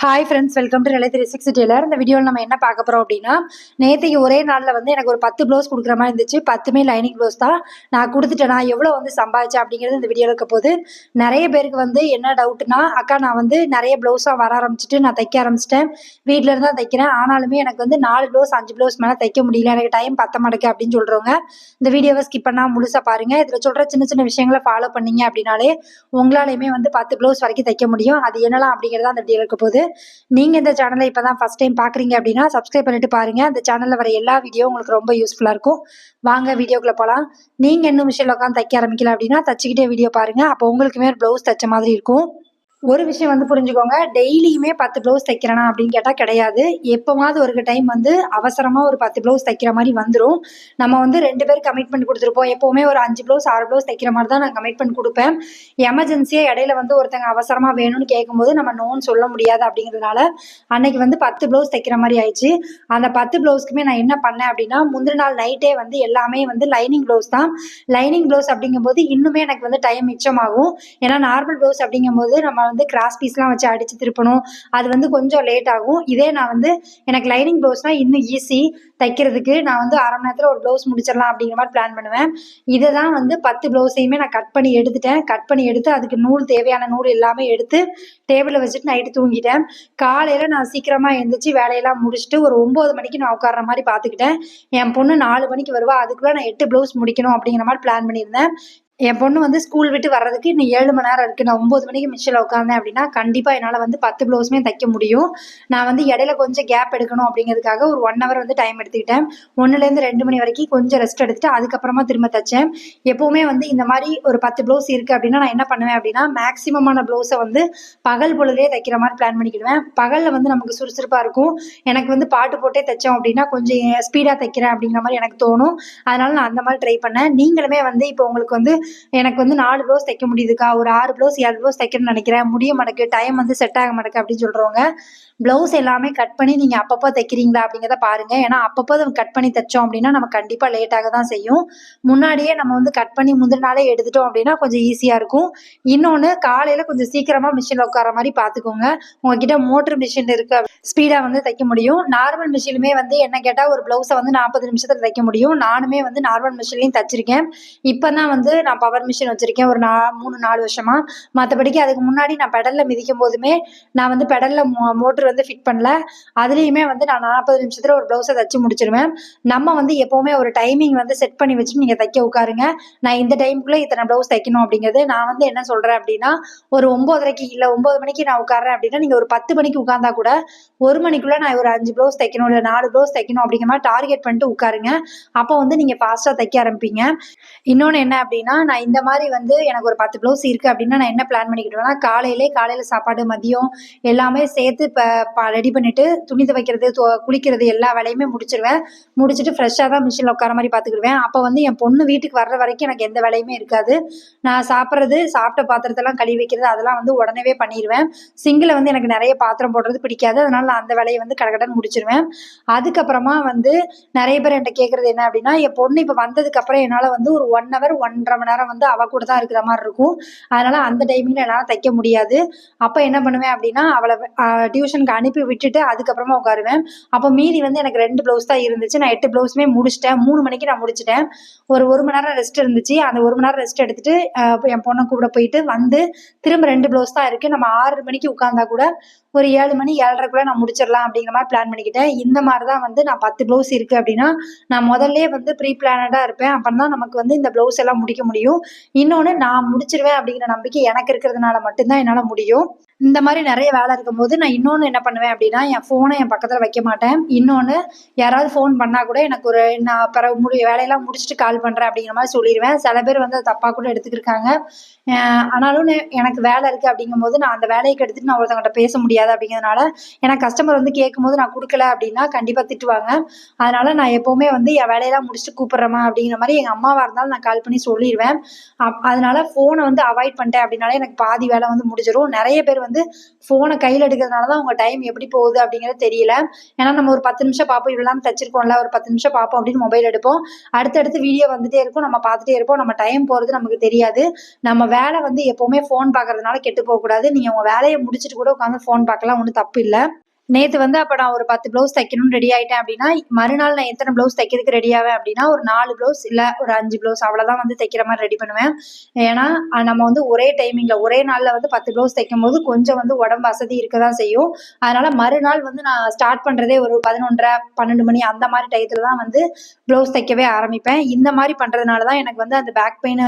Hi friends, welcome to நிலை 360 Taylor. இந்த வீடியோவில் நம்ம என்ன பார்க்க போகிறோம் அப்படின்னா, நேற்றுக்கு ஒரே நாளில் வந்து எனக்கு ஒரு 10 ப்ளவுஸ் கொடுக்குற மாதிரி இருந்துச்சு. 10மே லைனிங் ப்ளவுஸ் தான். நான் கொடுத்துட்டேன். நான் எவ்வளோ வந்து சம்பாதிச்சேன் அப்படிங்கிறது இந்த வீடியோவில் இருக்க போது. நிறைய பேருக்கு வந்து என்ன டவுட்னா, அக்கா நான் வந்து நிறைய ப்ளவுஸாக வர ஆரம்பிச்சிட்டு நான் தைக்க ஆரம்பிச்சிட்டேன். வீட்டில் இருந்து தான் தைக்கிறேன். ஆனாலுமே எனக்கு வந்து 4 ப்ளவுஸ் 5 ப்ளவுஸ் மேலே தைக்க முடியல, எனக்கு டைம் பத்த மாட்டேங்குது அப்படின்னு சொல்கிறவங்க இந்த வீடியோவை ஸ்கிப் பண்ணால் முழுசாக பாருங்கள். இதில் சொல்கிற சின்ன சின்ன விஷயங்களை ஃபாலோ பண்ணீங்க அப்படின்னாலே உங்களாலையுமே வந்து 10 ப்ளவுஸ் வரைக்கும் தைக்க முடியும். அது என்னலாம் அப்படிங்கிறத அந்த வீடியோவில் இருக்க போது. நீங்கள் இந்த சேனலை இப்போ தான் ஃபஸ்ட் டைம் பார்க்குறீங்க அப்படின்னா சப்ஸ்கிரைப் பண்ணிட்டு பாருங்கள். அந்த சேனலில் வர எல்லா வீடியோ உங்களுக்கு ரொம்ப யூஸ்ஃபுல்லாக இருக்கும். வாங்க வீடியோக்குள்ளே போகலாம். நீங்கள் இன்னும் மிஷினில் உட்காந்து தைக்க ஆரம்பிக்கல அப்படின்னா தச்சுக்கிட்டே வீடியோ பாருங்கள். அப்போ உங்களுக்குமே ஒரு ப்ளவுஸ் தைச்ச மாதிரி இருக்கும். ஒரு விஷயம் வந்து புரிஞ்சுக்கோங்க, டெய்லியுமே 10 ப்ளவுஸ் தைக்கிறேனா அப்படின்னு கேட்டால் கிடையாது. எப்போவாவது ஒரு டைம் வந்து அவசரமாக ஒரு 10 ப்ளவுஸ் தைக்கிற மாதிரி வந்துடும். நம்ம வந்து 2 பேர் கமிட்மெண்ட் கொடுத்துருப்போம். எப்போவுமே ஒரு 5 ப்ளவுஸ் 6 ப்ளவுஸ் தைக்கிற மாதிரி தான் நான் கமிட்மெண்ட் கொடுப்பேன். எமர்ஜென்சியாக இடையில வந்து ஒருத்தங்க அவசரமாக வேணும்னு கேட்கும்போது நம்ம நோன்னு சொல்ல முடியாது. அப்படிங்கிறதுனால அன்னைக்கு வந்து 10 ப்ளவுஸ் தைக்கிற மாதிரி ஆயிடுச்சு. அந்த 10 ப்ளவுஸ்க்குமே நான் என்ன பண்ணேன் அப்படின்னா, முந்தின நாள் நைட்டே வந்து எல்லாமே வந்து லைனிங் ப்ளவுஸ் தான். லைனிங் ப்ளவுஸ் அப்படிங்கும்போது இன்னுமே எனக்கு வந்து டைம் மிச்சமாகும். ஏன்னா நார்மல் ப்ளவுஸ் அப்படிங்கும்போது நம்ம வந்து கிராஸ் பீஸ்லாம் வச்சு அடிச்சு திருப்பணும். அது வந்து கொஞ்சம் லேட் ஆகும். இதே நான் வந்து எனக்கு லைனிங் ப்ளவுஸ்னா இன்னும் ஈஸி தைக்கிறதுக்கு. நான் வந்து அரை மணி நேரத்தில் ஒரு ப்ளவுஸ் முடிச்சிடலாம் அப்படிங்கிற மாதிரி பிளான் பண்ணுவேன். இதை தான் வந்து 10 ப்ளவுஸையுமே நான் கட் பண்ணி எடுத்துட்டேன். கட் பண்ணி எடுத்து அதுக்கு நூல், தேவையான நூல் எல்லாமே எடுத்து டேபிளில் வச்சுட்டு நைட்டு தூங்கிட்டேன். காலையில் நான் சீக்கிரமாக எழுந்திரிச்சு வேலையெல்லாம் முடிச்சுட்டு ஒரு 9 மணிக்கு நான் உட்கார்ற மாதிரி பார்த்துக்கிட்டேன். என் பொண்ணு 4 மணிக்கு வருவா. அதுக்குள்ளே நான் 8 ப்ளவுஸ் முடிக்கணும் அப்படிங்கிற மாதிரி பிளான் பண்ணியிருந்தேன். என் பொண்ணு வந்து ஸ்கூல் விட்டு வர்றதுக்கு இன்னும் 7 மணி நேரம் இருக்குது. நான் 9 மணிக்கு மிஷினில் உட்காந்தேன் அப்படின்னா கண்டிப்பாக என்னால் வந்து 10 ப்ளவுஸுமே தைக்க முடியும். நான் வந்து இடையில கொஞ்சம் கேப் எடுக்கணும் அப்படிங்கிறதுக்காக ஒரு 1 ஹவர் வந்து டைம் எடுத்துக்கிட்டேன். 1லேருந்து 2 மணி வரைக்கும் கொஞ்சம் ரெஸ்ட் எடுத்துட்டு அதுக்கப்புறமா திரும்ப தைச்சேன். எப்போவுமே வந்து இந்த மாதிரி ஒரு 10 ப்ளவுஸ் இருக்குது அப்படின்னா நான் என்ன பண்ணுவேன் அப்படின்னா, மேக்ஸிமமான ப்ளவுஸை வந்து பகல் பொழுதே தைக்கிற மாதிரி பிளான் பண்ணிக்கிடுவேன். பகலில் வந்து நமக்கு சுறுசுறுப்பாக இருக்கும். எனக்கு வந்து பாட்டு போட்டே தைச்சோம் அப்படின்னா கொஞ்சம் ஸ்பீடாக தைக்கிறேன் அப்படிங்கிற மாதிரி எனக்கு தோணும். அதனால நான் அந்த மாதிரி ட்ரை பண்ணேன். நீங்களுமே வந்து இப்போ உங்களுக்கு வந்து எனக்கு வந்து 4 ப்ளவுஸ் தைக்க முடியுதுக்கா, ஒரு 6 ப்ளவுஸ் 7 ப்ளவுஸ் தைக்கணும்னு நினைக்கிறேன், முடிய மாட்டேங்குது, டைம் வந்து செட் ஆக மாட்டேங்குது அப்படின்னு சொல்கிறவங்க ப்ளவுஸ் எல்லாமே கட் பண்ணி நீங்கள் அப்பப்போ தைக்கிறீங்களா அப்படிங்கிறத பாருங்கள். ஏன்னா அப்பப்போ கட் பண்ணி தைச்சோம் அப்படின்னா நம்ம கண்டிப்பாக லேட்டாக தான் செய்யும். முன்னாடியே நம்ம வந்து கட் பண்ணி முந்தின நாளே எடுத்துட்டோம் அப்படின்னா கொஞ்சம் ஈஸியாக இருக்கும். இன்னொன்று, காலையில் கொஞ்சம் சீக்கிரமாக மிஷினில் உட்கார மாதிரி பார்த்துக்கோங்க. உங்ககிட்ட மோட்டர் மிஷின் இருக்கு, ஸ்பீடாக வந்து தைக்க முடியும். நார்மல் மிஷினுமே வந்து என்ன கேட்டால் ஒரு ப்ளவுஸை வந்து 40 நிமிஷத்தில் தைக்க முடியும். நானுமே வந்து நார்மல் மிஷின்லையும் தைச்சிருக்கேன். இப்போ தான் வந்து நான் பவர் மிஷின் வச்சுருக்கேன் ஒரு 3-4 வருஷமாக. மற்றபடிக்கு அதுக்கு முன்னாடி நான் பெடலில் மிதிக்கும் போதுமே நான் வந்து பெடலில் மோட்ரு வந்து ஃபிட் பண்ணல. அதுலேயுமே வந்து நான் 40 நிமிஷத்தில் ஒரு ப்ளவுஸை தைச்சி முடிச்சிருவேன். நம்ம வந்து எப்போவுமே ஒரு டைமிங் வந்து செட் பண்ணி வச்சுட்டு நீங்கள் தைக்க உட்காருங்க. நான் இந்த டைமுக்குள்ளே இத்தனை ப்ளவுஸ் தைக்கணும் அப்படிங்கிறது. நான் வந்து என்ன சொல்கிறேன் அப்படின்னா, ஒரு 9:30 இல்லை 9 மணிக்கு நான் உட்காரேன் அப்படின்னா நீங்கள் ஒரு 10 மணிக்கு உட்காந்தா கூட 1 மணிக்குள்ளே நான் ஒரு 5 ப்ளவுஸ் தைக்கணும் இல்லை 4 ப்ளவுஸ் தைக்கணும் அப்படிங்கிற மாதிரி டார்கெட் பண்ணிட்டு உட்காருங்க. அப்போ வந்து நீங்கள் ஃபாஸ்ட்டாக தைக்க ஆரம்பிப்பீங்க. இன்னொன்று என்ன அப்படின்னா, நான் இந்த மாதிரி வந்து எனக்கு ஒரு 10 ப்ளவுஸ் இருக்குது அப்படின்னா நான் என்ன பிளான் பண்ணிக்கிட்டேன்னா, காலையில் சாப்பாடு, மதியம் எல்லாமே சேர்த்து இப்போ ரெடி பண்ணிவிட்டு துணி துவைக்கிறது, குளிக்கிறது எல்லா வேலையுமே முடிச்சிருவேன். முடிச்சுட்டு ஃப்ரெஷ்ஷாக தான் மிஷினில் உட்கார மாதிரி பார்த்துக்கிடுவேன். அப்போ வந்து என் பொண்ணு வீட்டுக்கு வர்ற வரைக்கும் எனக்கு எந்த வேலையுமே இருக்காது. நான் சாப்பிட்ட பாத்திரத்தெல்லாம் கழுவி வைக்கிறது அதெல்லாம் வந்து உடனே பண்ணிடுவேன். சிங்கில் வந்து எனக்கு நிறைய பாத்திரம் போடுறது பிடிக்காது. அதனால நான் அந்த வேலையை வந்து கடகடன்னு முடிச்சிருவேன். அதுக்கப்புறமா வந்து நிறைய பேர் என்கிட்ட கேட்குறது என்ன அப்படின்னா, என் பொண்ணு இப்போ வந்ததுக்கப்புறம் என்னால் வந்து ஒரு 1 ஹவர் 1.5 மணி நேரம் வந்து அவள் கூட தான் இருக்கிற மாதிரி இருக்கும். அதனால் அந்த டைமிங்கில் என்னால் தைக்க முடியாது. அப்போ என்ன பண்ணுவேன் அப்படின்னா, அவளை டியூஷனுக்கு அனுப்பி விட்டுட்டு அதுக்கப்புறமா உட்காருவேன். அப்போ மீதி வந்து எனக்கு 2 ப்ளவுஸ் தான் இருந்துச்சு. நான் 8 ப்ளவுஸுமே முடிச்சிட்டேன். 3 மணிக்கு நான் முடிச்சிட்டேன். ஒரு 1 மணி நேரம் ரெஸ்ட் இருந்துச்சு. அந்த 1 மணி நேரம் ரெஸ்ட் எடுத்துட்டு என் பொண்ணை கூட போயிட்டு வந்து திரும்ப 2 ப்ளவுஸ் தான் இருக்குது. நம்ம 6 மணிக்கு உட்காந்தா கூட ஒரு 7 மணி 7:30க்குள்ளே நான் முடிச்சிடலாம் அப்படிங்கிற மாதிரி பிளான் பண்ணிக்கிட்டேன். இந்த மாதிரி தான் வந்து நான் 10 ப்ளவுஸ் இருக்குது அப்படின்னா நான் முதல்லே வந்து ப்ரீ பிளானடாக இருப்பேன். அப்புறம் தான் நமக்கு வந்து இந்த ப்ளவுஸ் எல்லாம் முடிக்க முடியும். இன்னொன்று, நான் முடிச்சிருவேன் அப்படிங்கிற நம்பிக்கை எனக்கு இருக்கிறதுனால மட்டும்தான் என்னால் முடியும். இந்த மாதிரி நிறைய வேலை இருக்கும்போது நான் இன்னொன்று என்ன பண்ணுவேன் அப்படின்னா, என் ஃபோனை என் பக்கத்தில் வைக்க மாட்டேன். இன்னொன்று, யாராவது ஃபோன் பண்ணால் கூட எனக்கு ஒரு நான் பிறகு வேலையெல்லாம் முடிச்சுட்டு கால் பண்ணுறேன் அப்படிங்கிற மாதிரி சொல்லிடுவேன். சில பேர் வந்து அதை தப்பாக கூட எடுத்துக்கிருக்காங்க. ஆனாலும் எனக்கு வேலை இருக்குது அப்படிங்கும்போது நான் அந்த வேலையை எடுத்துட்டு நான் ஒருத்தவங்கள்ட்ட பேச முடியாது அப்படிங்கிறதுனால, எனக்கு கஸ்டமர் வந்து கேட்கும்போது நான் கொடுக்கல அப்படின்னா கண்டிப்பாக திட்டுவாங்க. அதனால நான் எப்போவுமே வந்து என் வேலையெல்லாம் முடிச்சுட்டு கூப்பிட்றேம்மா அப்படிங்கிற மாதிரி எங்கள் அம்மாவாக இருந்தாலும் நான் கால் பண்ணி சொல்லிடுவேன். அதனால ஃபோனை வந்து அவாய்ட் பண்ணிட்டேன் அப்படின்னாலே எனக்கு பாதி வேலை வந்து முடிஞ்சிடும். நிறைய பேர் வந்து ஃபோனை கையில் எடுக்கிறதுனால தான் உங்கள் டைம் எப்படி போகுது அப்படிங்கிறது தெரியல. ஏன்னா நம்ம ஒரு 10 நிமிஷம் பார்ப்போம், இவ்வளோ தச்சிருக்கோம்ல, ஒரு 10 நிமிஷம் பார்ப்போம் அப்படின்னு மொபைல் எடுப்போம். அடுத்தடுத்து வீடியோ வந்துட்டே இருக்கும், நம்ம பார்த்துட்டே இருப்போம். நம்ம டைம் போகிறது நமக்கு தெரியாது. நம்ம வேலை வந்து எப்போவுமே ஃபோன் பார்க்கறதுனால கெட்டு போகக்கூடாது. நீங்கள் உங்கள் வேலையை முடிச்சுட்டு கூட உட்காந்து ஃபோன் பார்க்கலாம், ஒன்றும் தப்பு இல்லை. நேத்து வந்து அப்ப நான் ஒரு 10 ப்ளவுஸ் தைக்கணும்னு ரெடி ஆயிட்டேன் அப்படின்னா, மறுநாள் நான் எத்தனை ப்ளவுஸ் தைக்கிறதுக்கு ரெடி ஆவேன் அப்படின்னா, ஒரு 4 ப்ளவுஸ் இல்ல ஒரு 5 ப்ளவுஸ் அவ்வளோதான் வந்து தைக்கிற மாதிரி ரெடி பண்ணுவேன். ஏன்னா நம்ம வந்து ஒரே டைமிங்ல ஒரே நாள்ல வந்து 10 ப்ளவுஸ் தைக்கும்போது கொஞ்சம் வந்து உடம்பு அசதி இருக்க தான் செய்யும். அதனால மறுநாள் வந்து நான் ஸ்டார்ட் பண்றதே ஒரு 11:30 12 மணி அந்த மாதிரி டயத்துல தான் வந்து ப்ளவுஸ் தைக்கவே ஆரம்பிப்பேன். இந்த மாதிரி பண்றதுனால தான் எனக்கு வந்து அந்த பேக் பெயின்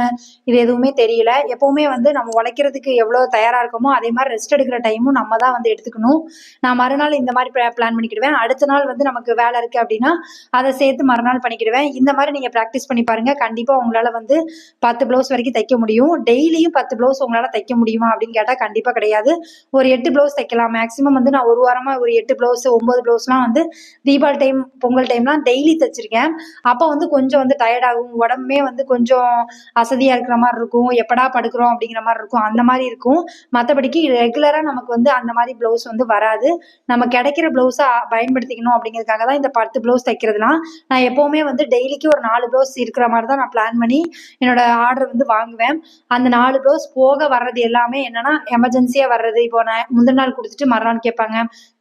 இது எதுவுமே தெரியல. எப்பவுமே வந்து நம்ம உழைக்கிறதுக்கு எவ்வளோ தயாரா இருக்கோமோ அதே மாதிரி ரெஸ்ட் எடுக்கிற டைமும் நம்ம தான் வந்து எடுத்துக்கணும். நான் மறுநாள் இந்த மாதிரி பிளான் பண்ணிக்கிடுவேன். அடுத்த நாள் வந்து நமக்கு வேலை இருக்கு அப்படின்னா அதை சேர்த்து மறுநாள் பண்ணிக்கிடுவேன். இந்த மாதிரி நீங்க பிராக்டிஸ் பண்ணி பாருங்க. கண்டிப்பா உங்களால வந்து 10 ப்ளவுஸ் வரைக்கும் தைக்க முடியும். டெய்லியும் 10 ப்ளவுஸ் உங்களால தைக்க முடியுமா அப்படின்னு கேட்டா கண்டிப்பா கிடையாது. ஒரு 8 ப்ளவுஸ் தைக்கலாம். மேக்ஸிமம் வந்து நான் ஒரு வாரமா ஒரு 8 ப்ளவுஸ் 9 ப்ளவுஸ்லாம் வந்து தீபாவளி டைம் பொங்கல் டைம்லாம் டெய்லி தைச்சிருக்கேன். அப்போ வந்து கொஞ்சம் வந்து டயர்ட் ஆகும், உடம்புமே வந்து கொஞ்சம் அசதியா இருக்கிற மாதிரி இருக்கும், எப்படா படுக்கிறோம் அப்படிங்கிற மாதிரி இருக்கும், அந்த மாதிரி இருக்கும். மற்றபடிக்கு ரெகுலரா நமக்கு வந்து அந்த மாதிரி ப்ளவுஸ் வந்து வராது. நம்ம கிடைக்கிற ப்ளவுஸை பயன்படுத்திக்கணும் அப்படிங்கிறதுக்காக தான் இந்த 10 ப்ளவுஸ் தைக்கிறதுலாம். நான் எப்போவுமே வந்து டெய்லிக்கு ஒரு 4 ப்ளவுஸ் இருக்கிற மாதிரி தான் நான் பிளான் பண்ணி என்னோட ஆர்டர் வந்து வாங்குவேன். அந்த 4 ப்ளவுஸ் போக வர்றது எல்லாமே என்னன்னா எமர்ஜென்சியாக வர்றது. இப்போ நான் முந்தின நாள் கொடுத்துட்டு மறுநாள் கேட்பாங்க,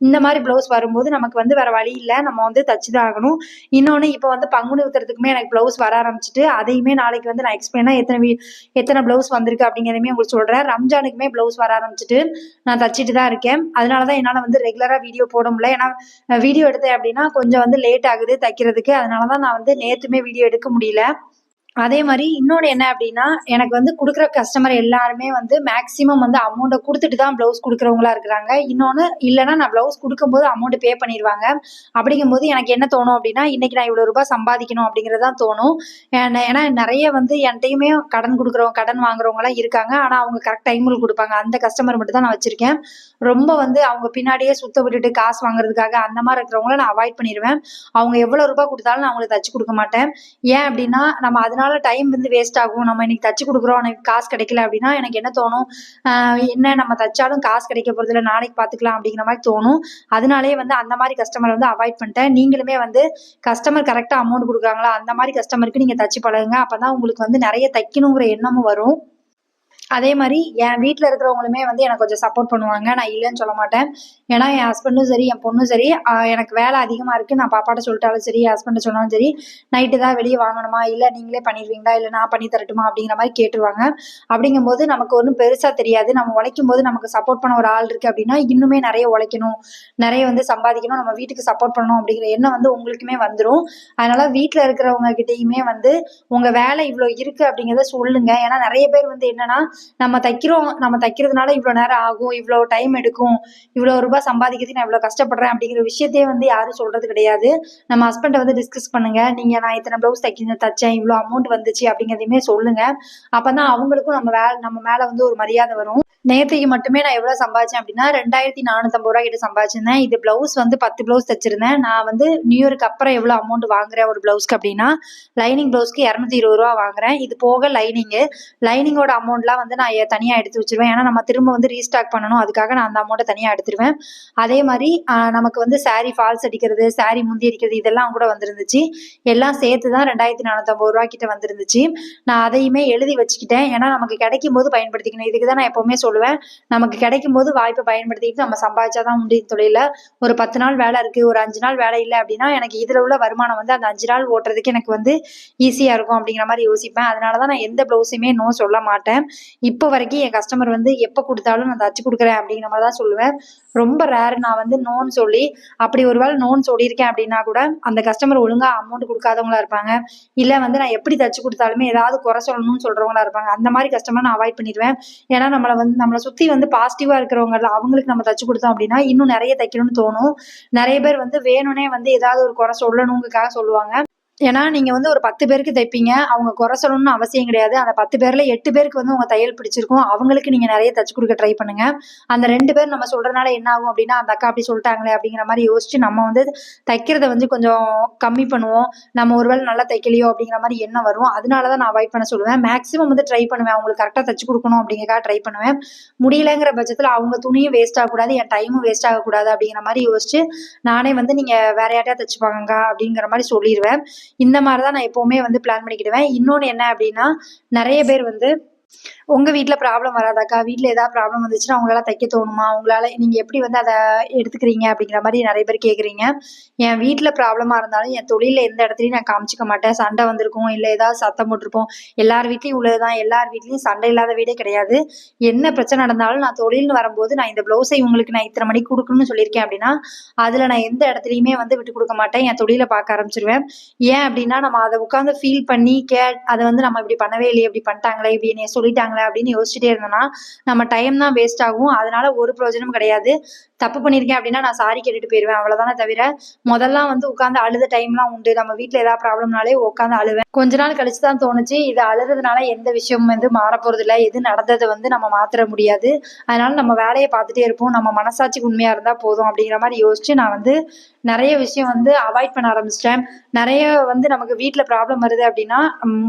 இந்த மாதிரி ப்ளவுஸ் வரும்போது நமக்கு வந்து வேற வழி இல்லை, நம்ம வந்து தச்சு தான் ஆகணும். இன்னொன்று இப்போ வந்து பங்குனி உத்திரத்துக்குமே எனக்கு ப்ளவுஸ் வர ஆரம்பிச்சிட்டு அதையுமே நாளைக்கு வந்து நான் எக்ஸ்பிளைனாக எத்தனை ப்ளவுஸ் வந்திருக்கு அப்படிங்கிறதையுமே உங்களுக்கு சொல்கிறேன். ரம்ஜானுக்குமே ப்ளவுஸ் வர ஆரம்பிச்சிட்டு நான் தச்சிட்டு தான் இருக்கேன். அதனால தான் என்னால் வந்து ரெகுலராக வீடியோ போட முடியல. ஏன்னா வீடியோ எடுத்தேன் அப்படின்னா கொஞ்சம் வந்து லேட் ஆகுது தைக்கிறதுக்கு. அதனால தான் நான் வந்து நேத்துமே வீடியோ எடுக்க முடியல. அதே மாதிரி இன்னொன்று என்ன அப்படின்னா, எனக்கு வந்து கொடுக்குற கஸ்டமர் எல்லாருமே வந்து மேக்ஸிமம் வந்து அமௌண்ட்டை கொடுத்துட்டு தான் ப்ளவுஸ் கொடுக்குறவங்களா இருக்கிறாங்க. இன்னொன்று இல்லைன்னா நான் ப்ளவுஸ் கொடுக்கும்போது அமௌண்ட் பே பண்ணிடுவாங்க. அப்படிங்கும்போது எனக்கு என்ன தோணும் அப்படின்னா, இன்னைக்கு நான் இவ்வளோ ரூபாய் சம்பாதிக்கணும் அப்படிங்கிறது தான் தோணும். ஏன்னா நிறைய வந்து என்கிட்டயுமே கடன் வாங்குறவங்கலாம் இருக்காங்க. ஆனால் அவங்க கரெக்ட் டைமில் கொடுப்பாங்க. அந்த கஸ்டமர் மட்டும் தான் நான் வச்சிருக்கேன். ரொம்ப வந்து அவங்க பின்னாடியே சுத்த விட்டுட்டு காசு வாங்குறதுக்காக அந்த மாதிரி இருக்கிறவங்கள நான் அவாய்ட் பண்ணிடுவேன். அவங்க எவ்வளோ ரூபாய் கொடுத்தாலும் நான் அவங்களுக்கு தச்சு கொடுக்க மாட்டேன். ஏன் அப்படின்னா நம்ம அதனால டைம் வந்து வேஸ்ட் ஆகும். நம்ம இன்னைக்கு தச்சு கொடுக்குறோம், எனக்கு காசு கிடைக்கல அப்படின்னா எனக்கு என்ன தோணும், என்ன நம்ம தச்சாலும் காசு கிடைக்க போறது இல்லை, நாளைக்கு பார்த்துக்கலாம் அப்படிங்கிற மாதிரி தோணும். அதனாலேயே வந்து அந்த மாதிரி கஸ்டமர் வந்து அவாய்ட் பண்ணிட்டேன். நீங்களுமே வந்து கஸ்டமர் கரெக்டாக அமௌண்ட் கொடுக்குறாங்களா அந்த மாதிரி கஸ்டமருக்கு நீங்கள் தச்சு பழகுங்க. அப்பதான் உங்களுக்கு வந்து நிறைய தைக்கணுங்கிற எண்ணமும் வரும். அதே மாதிரி என் வீட்டில் இருக்கிறவங்களுமே வந்து எனக்கு கொஞ்சம் சப்போர்ட் பண்ணுவாங்க, நான் இல்லைன்னு சொல்ல மாட்டேன். ஏன்னா என் ஹஸ்பண்டும் சரி என் பொண்ணும் சரி எனக்கு வேலை அதிகமாக இருக்குது, நான் பாப்பாட்ட சொல்லிட்டாலும் சரி என் ஹஸ்பண்டை சொன்னாலும் சரி, நைட்டு தான் வெளியே வாங்கணுமா இல்லை நீங்களே பண்ணிடுவீங்களா இல்லை நான் பண்ணி தரட்டுமா அப்படிங்கிற மாதிரி கேட்டுருவாங்க. அப்படிங்கும்போது நமக்கு ஒன்றும் பெருசாக தெரியாது. நம்ம உழைக்கும் போது நமக்கு சப்போர்ட் பண்ண ஒரு ஆள் இருக்குது அப்படின்னா இன்னுமே நிறைய உழைக்கணும், நிறைய வந்து சம்பாதிக்கணும், நம்ம வீட்டுக்கு சப்போர்ட் பண்ணணும் அப்படிங்கிற எண்ணம் வந்து உங்களுக்குமே வந்துடும். அதனால வீட்டில் இருக்கிறவங்க கிட்டேயுமே வந்து உங்கள் வேலை இவ்வளோ இருக்குது அப்படிங்கிறத சொல்லுங்க. ஏன்னா நிறைய பேர் வந்து என்னன்னா நம்ம தைக்கிறதுனால இவ்வளோ நேரம் ஆகும், இவ்வளோ டைம் எடுக்கும், இவ்வளோ ரூபாய் சம்பாதிக்கிறதுக்கு நான் இவ்வளோ கஷ்டப்படுறேன் அப்படிங்கிற விஷயத்தையே வந்து யாரும் சொல்றது கிடையாது. நம்ம ஹஸ்பண்டை வந்து டிஸ்கஸ் பண்ணுங்க. நீங்க நான் இத்தனை ப்ளவுஸ் தச்சேன், இவ்வளோ அமௌண்ட் வந்துச்சு அப்படிங்கிறதையுமே சொல்லுங்க. அப்பதான் அவங்களுக்கும் நம்ம மேல வந்து ஒரு மரியாதை வரும். நேற்றுக்கு மட்டுமே நான் எவ்வளோ சம்பாதிச்சேன் அப்படின்னா 2450 ரூபா கிட்ட சம்பாதிச்சிருந்தேன். இது ப்ளவுஸ் வந்து 10 ப்ளவுஸ் தச்சிருந்தேன். நான் வந்து நியூ இயருக்கு அப்புறம் எவ்வளோ அமௌண்ட் வாங்குறேன் ஒரு ப்ளவுஸ்க்கு அப்படின்னா, லைனிங் ப்ளவுஸ்க்கு 220 ரூபா வாங்குறேன். இது போக லைனிங்கோட அமௌண்ட்லாம் வந்து நான் தனியாக எடுத்து வச்சிருவேன். ஏன்னா நம்ம திரும்ப வந்து ரீஸ்டாக் பண்ணணும், அதுக்காக நான் அந்த அமௌண்ட்டை தனியாக எடுத்துருவேன். அதே மாதிரி நமக்கு வந்து சாரீ ஃபால்ஸ் அடிக்கிறது, சாரீ முந்தி அடிக்கிறது இதெல்லாம் கூட வந்துருந்துச்சு. எல்லாம் சேர்த்து தான் 2450 ரூபா கிட்ட வந்துருந்துச்சு. நான் அதையுமே எழுதி வச்சுக்கிட்டேன். ஏன்னா நமக்கு கிடைக்கும் போது பயன்படுத்திக்கணும். இதுக்கு தான் நான் எப்பவுமே சொல்லுவேன், நமக்கு கிடைக்கும் போது வாய்ப்பை பயன்படுத்திக்கிட்டு நம்ம சம்பாதிச்சாதான் உண்டு தொழில. ஒரு 10 நாள் வேலை இருக்கு, ஒரு 5 நாள் வேலை இல்லை அப்படின்னா எனக்கு இதுல உள்ள வருமானம் வந்து அந்த 5 நாள் ஓட்டுறதுக்கு எனக்கு வந்து ஈஸியா இருக்கும் அப்படிங்கிற மாதிரி யோசிப்பேன். அதனாலதான் நான் எந்த ப்ளவுஸுமே நோ சொல்ல மாட்டேன். இப்போ வரைக்கும் என் கஸ்டமர் வந்து எப்போ கொடுத்தாலும் நான் தச்சு கொடுக்குறேன் அப்படிங்கிற மாதிரி தான் சொல்லுவேன். ரொம்ப ரேர் நான் வந்து நோன்னு சொல்லி, அப்படி ஒருவேளை நோன்னு சொல்லியிருக்கேன் அப்படின்னா கூட அந்த கஸ்டமர் ஒழுங்கா அமௌண்ட் கொடுக்காதவங்களா இருப்பாங்க, இல்லை வந்து நான் எப்படி தச்சு கொடுத்தாலுமே ஏதாவது குறை சொல்லணும்னு சொல்றவங்களா இருப்பாங்க. அந்த மாதிரி கஸ்டமர் நான் அவாய்ட் பண்ணிடுவேன். ஏன்னா நம்மளை சுற்றி வந்து பாசிட்டிவா இருக்கிறவங்க அவங்களுக்கு நம்ம தச்சு கொடுத்தோம் அப்படின்னா இன்னும் நிறைய தைக்கணும்னு தோணும். நிறைய பேர் வந்து வேணும்னே வந்து ஏதாவது ஒரு குறை சொல்லணுங்கிறதுக்காக சொல்லுவாங்க. ஏன்னா நீங்க வந்து ஒரு 10 பேருக்கு தைப்பீங்க. அவங்க குறை சொல்லணும்னு அவசியம் கிடையாது. அந்த 10 பேர்ல 8 பேருக்கு வந்து உங்க தையல் பிடிச்சிருக்கும். அவங்களுக்கு நீங்க நெறைய தச்சு குடுக்க ட்ரை பண்ணுங்க. அந்த 2 பேர் நம்ம சொல்றதுனால என்ன ஆகும் அப்டின்னா, அந்த அக்கா அப்டி சொல்ட்டாங்களே அப்டிங்கிற மாரி யோசிச்சு நம்ம வந்து தைக்கிறத வந்து கொஞ்சம் கம்மி பண்ணுவோம். நம்ம ஒரு வேள நல்லா தைக்கலையோ அப்டிங்கிற மாரி எண்ணம் வரும். அதனால தான் நான் அவாய்ட் பண்ண சொல்லுவேன். மேக்ஸிமம் வந்து ட்ரை பண்ணுவேன். அவங்களுக்கு கரெக்ட்டா தச்சு குடுக்கணும் அப்டிங்கிறதுக்காக ட்ரை பண்ணுவேன். முடியலங்கிற பட்சத்துல அவங்க துணியும் வேஸ்ட் ஆகக்கூடாது, என் டைமும் வேஸ்ட் ஆகக்கூடாது அப்டிங்கிற மாரி யோசிச்சு, நானே வந்து நீங்க வேற யார்ட்டயாவது தச்சுப்பாங்கக்கா அப்டிங்கிற மாரி சொல்லிருவேன். இந்த மாரி தான் நான் எப்பவுமே வந்து பிளான் பண்ணிக்கிடுவேன். இன்னொன்னு என்ன அப்டின்னா, நெறைய பேர் வந்து உங்க வீட்ல ப்ராப்ளம் வராதாக்கா? வீட்ல ஏதாவது ப்ராப்ளம் வந்துச்சுன்னா, உங்களால தைக்க தோணுமா? உங்களால நீங்க எப்படி வந்து அத எடுத்துக்கிறீங்க? அப்படிங்கிற மாரி நெறைய பேர் கேட்குறீங்க. என் வீட்ல ப்ராப்ளமா இருந்தாலும், என் தொழில்ல எந்த இடத்துலயும் நான் காமிச்சுக்க மாட்டேன். சண்டை வந்திருக்கும், இல்ல ஏதாவது சத்தம் போட்டிருப்போம். எல்லார் வீட்லயும் உள்ளது தான். எல்லார் வீட்லயும் சண்டை இல்லாத வீடே கிடையாது. என்ன பிரச்சனை நடந்தாலும் நான் தொழில்னு வரும்போது, நான் இந்த ப்ளவுஸ இவங்களுக்கு நான் இத்தன மணிக்கு குடுக்கணும்னு சொல்லியிருக்கேன் அப்படின்னா, அதுல நான் எந்த இடத்துலயுமே வந்து விட்டு குடுக்க மாட்டேன். என் தொழில பார்க்க ஆரம்பிச்சுருவேன். ஏன் அப்படின்னா, நம்ம அத உட்கார்ந்து ஃபீல் பண்ணி, அத வந்து நம்ம இப்படி பண்ணவே இல்லையே, இப்படி பண்ணிட்டாங்களே, இப்படி என்னைய சொல்லிட்டாங்களே அப்படின்னு யோசிச்சுட்டே இருந்தோம்னா, நம்ம டைம் தான் வேஸ்ட் ஆகும். அதனால ஒரு பிரயோஜனமும் கிடையாது. தப்பு பண்ணியிருக்கேன் அப்படின்னா, நான் சாரி கேட்டுட்டு போயிருவேன். அவ்வளவுதானே தவிர, முதல்லாம் வந்து உட்கார்ந்து அழுத டைம்லாம் உண்டு. நம்ம வீட்ல ஏதாவது ப்ராப்ளம்னாலே உட்கார்ந்து அழுவேன். கொஞ்ச நாள் கழிச்சு தான் தோணுச்சு, இது அழுறதுனால எந்த விஷயமும் வந்து மாறப்போறதில்ல. எது நடந்தத வந்து நம்ம மாத்திர முடியாது. அதனால நம்ம வேலைய பார்த்துட்டே இருப்போம். நம்ம மனசாட்சிக்கு உண்மையா இருந்தா போதும் அப்படிங்கிற மாரி யோசிச்சு, நான் வந்து நெறைய விஷயம் வந்து அவாய்ட் பண்ண ஆரம்பிச்சுட்டேன். நெறைய வந்து நமக்கு வீட்ல ப்ராப்ளம் வருது அப்படின்னா,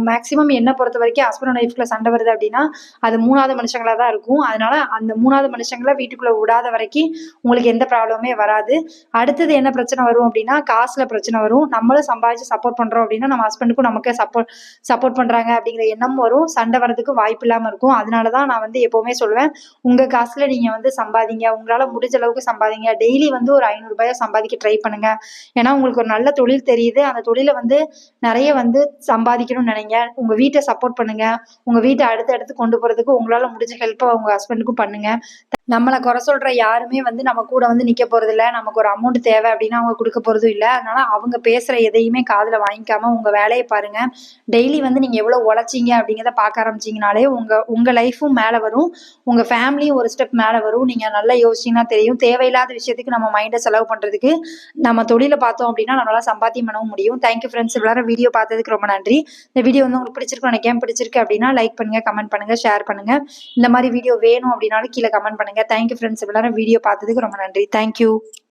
மேக்ஸிமம் என்ன பொறுத்தவரைக்கும் ஹஸ்பண்ட் அண்ட் ஒய்ஃப்குள்ள சண்டை வருது அப்படின்னா, அது 3வது மனுஷங்களா தான் இருக்கும். அதனால அந்த 3வது மனுஷங்கள வீட்டுக்குள்ள விடாத வரைக்கும் உங்களுக்கு எந்த ப்ராப்ளமுமே வராது. அடுத்தது என்ன பிரச்சனை வரும் அப்படின்னா, காசுல பிரச்சனை வரும். நம்மளும் சம்பாதிச்சு சப்போர்ட் பண்றோம் அப்படின்னா, நம்ம ஹஸ்பண்டுக்கும் நமக்கு சப்போர்ட் சப்போர்ட் பண்றாங்க அப்படிங்கிற எண்ணமும் வரும். சண்டை வர்றதுக்கு வாய்ப்பு இல்லாம இருக்கும். அதனால தான் நான் வந்து எப்பவுமே சொல்லுவேன், உங்க காசுல நீங்க வந்து சம்பாதிங்க. உங்களால முடிஞ்ச அளவுக்கு சம்பாதிங்க. டெய்லி வந்து ஒரு ரூ. 500 சம்பாதிக்க ட்ரை பண்ணுங்க. ஏன்னா உங்களுக்கு ஒரு நல்ல தொழில் தெரியுது. அந்த தொழில வந்து நெறைய வந்து சம்பாதிக்கணும்னு நெனைங்க. உங்க வீட்ட சப்போர்ட் பண்ணுங்க. உங்க வீட்ட அடுத்த இடத்துக்கு கொண்டு போறதுக்கு உங்களால முடிஞ்ச ஹெல்ப்ப உங்க ஹஸ்பண்டுக்கும் பண்ணுங்க. நம்மள குறை சொல்ற யாருமே வந்து நம்ம கூட வந்து நிக்க போறதில்ல. நமக்கு ஒரு அமௌண்ட் தேவை அப்டின்னா அவங்க குடுக்க போறதும் இல்ல. அதனால அவங்க பேசுற எதையுமே காதுல வாங்கிக்காம உங்க வேலைய பாருங்க. டெய்லி வந்து நீங்க எவ்வளோ உழைச்சீங்க அப்டிங்கிறத பார்க்க ஆரம்பிச்சீங்கனாலே, உங்க உங்க லைஃப்பும் மேல வரும். உங்க ஃபேமிலியும் ஒரு ஸ்டெப் மேல வரும். நீங்க நல்லா யோசிச்சீங்கன்னா தெரியும். தேவையில்லாத விஷயத்துக்கு நம்ம மைண்ட செலவு பண்றதுக்கு, நம்ம தொழில பார்த்தோம் அப்டின்னா, நம்மளால சம்பாத்தியம் பண்ணவும் முடியும். Thank you friends. இவ்வளோ நேரம் வீடியோ பார்த்ததுக்கு ரொம்ப நன்றி. இந்த வீடியோ வந்து உங்களுக்கு பிடிச்சிருக்கும்னு நினைக்கிறேன். பிடிச்சிருக்கு அப்டின்னா லைக் பண்ணுங்க, கமெண்ட் பண்ணுங்க, ஷேர் பண்ணுங்க. இந்த மாரி வீடியோ வேணும் அப்டின்னாலும் கீழ கமெண்ட் பண்ணுங்க. Thank you friends. இவ்வளோ நேரம் வீடியோ பார்த்ததுக்கு ரொம்ப நன்றி. Thank you.